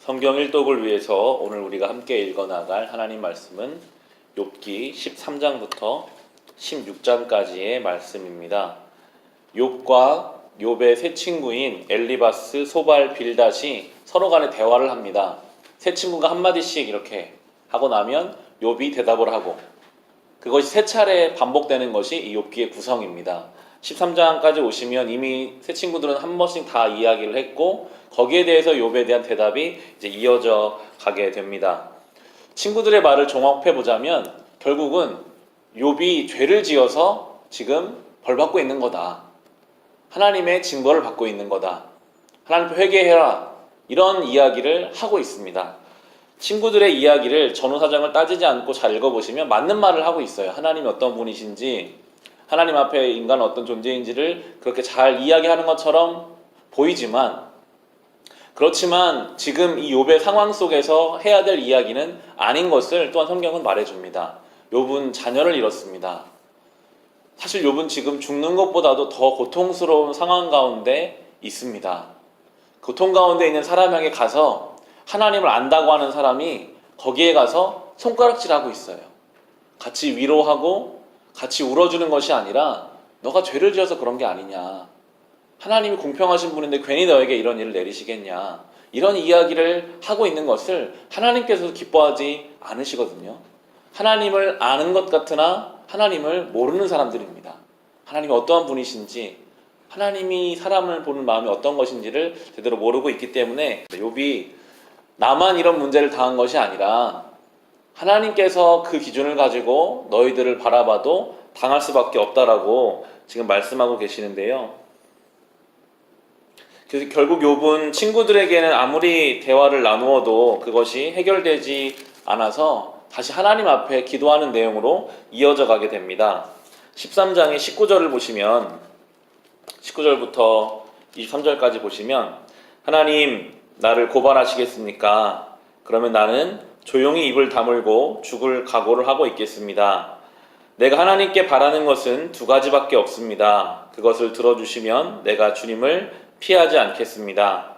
성경 일독을 위해서 오늘 우리가 함께 읽어나갈 하나님 말씀은 욥기 13장부터 16장까지의 말씀입니다. 욥과 욥의 세 친구인 엘리바스, 소발, 빌닷이 서로 간에 대화를 합니다. 세 친구가 한마디씩 이렇게 하고 나면 욥이 대답을 하고, 그것이 세 차례 반복되는 것이 이 욥기의 구성입니다. 13장까지 오시면 이미 세 친구들은 한 번씩 다 이야기를 했고, 거기에 대해서 욥에 대한 대답이 이제 이어져 가게 됩니다. 친구들의 말을 종합해 보자면 결국은 욥이 죄를 지어서 지금 벌받고 있는 거다. 하나님의 징벌을 받고 있는 거다. 하나님 회개해라. 이런 이야기를 하고 있습니다. 친구들의 이야기를 전후사정을 따지지 않고 잘 읽어보시면 맞는 말을 하고 있어요. 하나님이 어떤 분이신지, 하나님 앞에 인간은 어떤 존재인지를 그렇게 잘 이야기하는 것처럼 보이지만, 그렇지만 지금 이 욥의 상황 속에서 해야 될 이야기는 아닌 것을 또한 성경은 말해줍니다. 욥은 자녀를 잃었습니다. 사실 욥은 지금 죽는 것보다도 더 고통스러운 상황 가운데 있습니다. 고통 가운데 있는 사람에게 가서 하나님을 안다고 하는 사람이 거기에 가서 손가락질하고 있어요. 같이 위로하고 같이 울어주는 것이 아니라 너가 죄를 지어서 그런 게 아니냐, 하나님이 공평하신 분인데 괜히 너에게 이런 일을 내리시겠냐, 이런 이야기를 하고 있는 것을 하나님께서도 기뻐하지 않으시거든요. 하나님을 아는 것 같으나 하나님을 모르는 사람들입니다. 하나님이 어떠한 분이신지, 하나님이 사람을 보는 마음이 어떤 것인지를 제대로 모르고 있기 때문에 욥이 나만 이런 문제를 당한 것이 아니라 하나님께서 그 기준을 가지고 너희들을 바라봐도 당할 수밖에 없다라고 지금 말씀하고 계시는데요. 그래서 결국 욥은 친구들에게는 아무리 대화를 나누어도 그것이 해결되지 않아서 다시 하나님 앞에 기도하는 내용으로 이어져 가게 됩니다. 13장의 19절을 보시면, 19절부터 23절까지 보시면, 하나님 나를 고발하시겠습니까? 그러면 나는 조용히 입을 다물고 죽을 각오를 하고 있겠습니다. 내가 하나님께 바라는 것은 두 가지밖에 없습니다. 그것을 들어주시면 내가 주님을 피하지 않겠습니다.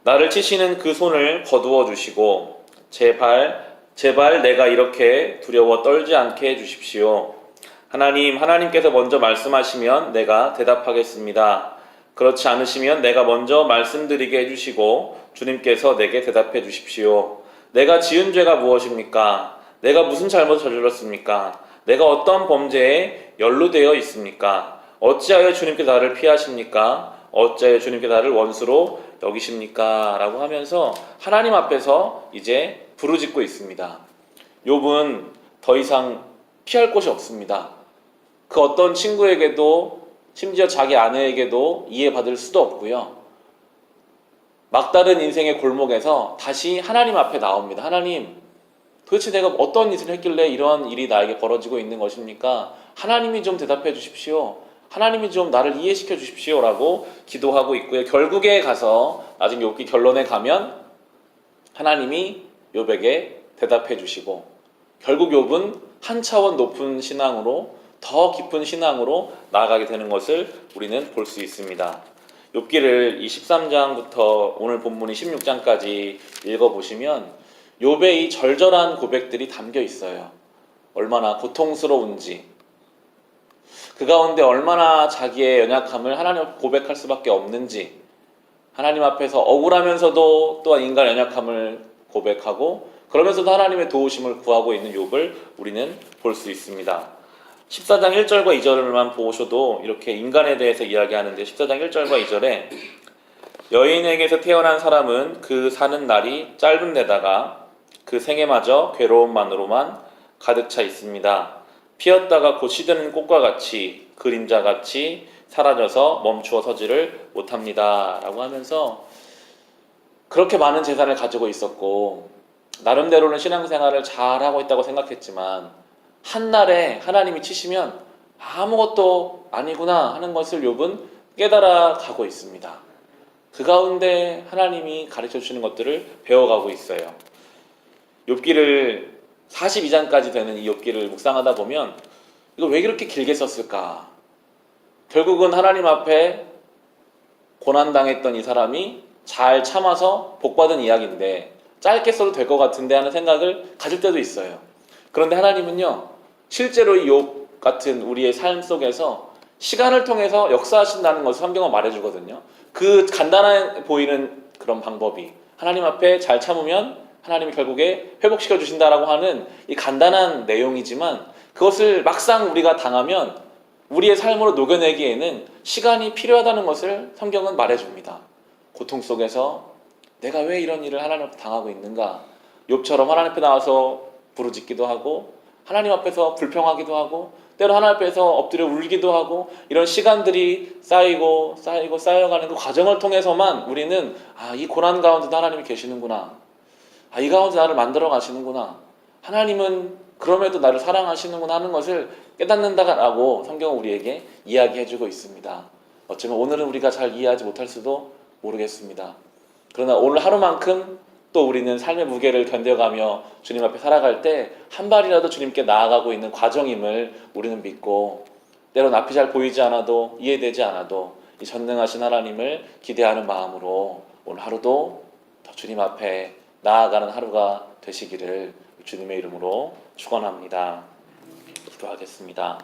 나를 치시는 그 손을 거두어 주시고 제발 내가 이렇게 두려워 떨지 않게 해주십시오. 하나님께서 먼저 말씀하시면 내가 대답하겠습니다. 그렇지 않으시면 내가 먼저 말씀드리게 해주시고 주님께서 내게 대답해 주십시오. 내가 지은 죄가 무엇입니까? 내가 무슨 잘못을 저질렀습니까? 내가 어떤 범죄에 연루되어 있습니까? 어찌하여 주님께 나를 피하십니까? 어찌하여 주님께 나를 원수로 여기십니까? 라고 하면서 하나님 앞에서 이제 부르짖고 있습니다. 욥은 더 이상 피할 곳이 없습니다. 그 어떤 친구에게도, 심지어 자기 아내에게도 이해받을 수도 없고요. 막다른 인생의 골목에서 다시 하나님 앞에 나옵니다. 하나님, 도대체 내가 어떤 짓을 했길래 이러한 일이 나에게 벌어지고 있는 것입니까? 하나님이 좀 대답해 주십시오. 하나님이 좀 나를 이해시켜 주십시오 라고 기도하고 있고요. 결국에 가서 나중에 욥기 결론에 가면 하나님이 욥에게 대답해 주시고, 결국 욥은 한 차원 높은 신앙으로, 더 깊은 신앙으로 나아가게 되는 것을 우리는 볼 수 있습니다. 욥기를 23장부터 오늘 본문이 16장까지 읽어보시면 욥의 이 절절한 고백들이 담겨 있어요. 얼마나 고통스러운지, 그 가운데 얼마나 자기의 연약함을 하나님 앞에 고백할 수밖에 없는지, 하나님 앞에서 억울하면서도 또한 인간의 연약함을 고백하고 그러면서도 하나님의 도우심을 구하고 있는 욥을 우리는 볼 수 있습니다. 14장 1절과 2절만 보셔도 이렇게 인간에 대해서 이야기하는데, 14장 1절과 2절에 여인에게서 태어난 사람은 그 사는 날이 짧은 데다가 그 생애마저 괴로움만으로만 가득 차 있습니다. 피었다가 곧 시드는 꽃과 같이 그림자같이 사라져서 멈추어 서지를 못합니다 라고 하면서, 그렇게 많은 재산을 가지고 있었고 나름대로는 신앙생활을 잘하고 있다고 생각했지만 한날에 하나님이 치시면 아무것도 아니구나 하는 것을 욥은 깨달아 가고 있습니다. 그 가운데 하나님이 가르쳐 주시는 것들을 배워가고 있어요. 욥기를 42장까지 되는 이 욥기를 묵상하다 보면 이걸 왜 그렇게 길게 썼을까? 결국은 하나님 앞에 고난당했던 이 사람이 잘 참아서 복받은 이야기인데 짧게 써도 될 것 같은데 하는 생각을 가질 때도 있어요. 그런데 하나님은요, 실제로 이 욥 같은 우리의 삶 속에서 시간을 통해서 역사하신다는 것을 성경은 말해주거든요. 그 간단해 보이는 그런 방법이 하나님 앞에 잘 참으면 하나님이 결국에 회복시켜 주신다라고 하는 이 간단한 내용이지만, 그것을 막상 우리가 당하면 우리의 삶으로 녹여내기에는 시간이 필요하다는 것을 성경은 말해줍니다. 고통 속에서 내가 왜 이런 일을 하나님 앞에 당하고 있는가? 욥처럼 하나님 앞에 나와서 부르짖기도 하고, 하나님 앞에서 불평하기도 하고, 때로 하나님 앞에서 엎드려 울기도 하고, 이런 시간들이 쌓여가는 그 과정을 통해서만 우리는 이 고난 가운데도 하나님이 계시는구나, 이 가운데 나를 만들어 가시는구나, 하나님은 그럼에도 나를 사랑하시는구나 하는 것을 깨닫는다라고 성경은 우리에게 이야기해주고 있습니다. 어쩌면 오늘은 우리가 잘 이해하지 못할 수도 모르겠습니다. 그러나 오늘 하루만큼 또 우리는 삶의 무게를 견뎌가며 주님 앞에 살아갈 때 한 발이라도 주님께 나아가고 있는 과정임을 우리는 믿고, 때론 앞이 잘 보이지 않아도, 이해되지 않아도 이 전능하신 하나님을 기대하는 마음으로 오늘 하루도 더 주님 앞에 나아가는 하루가 되시기를 주님의 이름으로 축원합니다. 기도하겠습니다.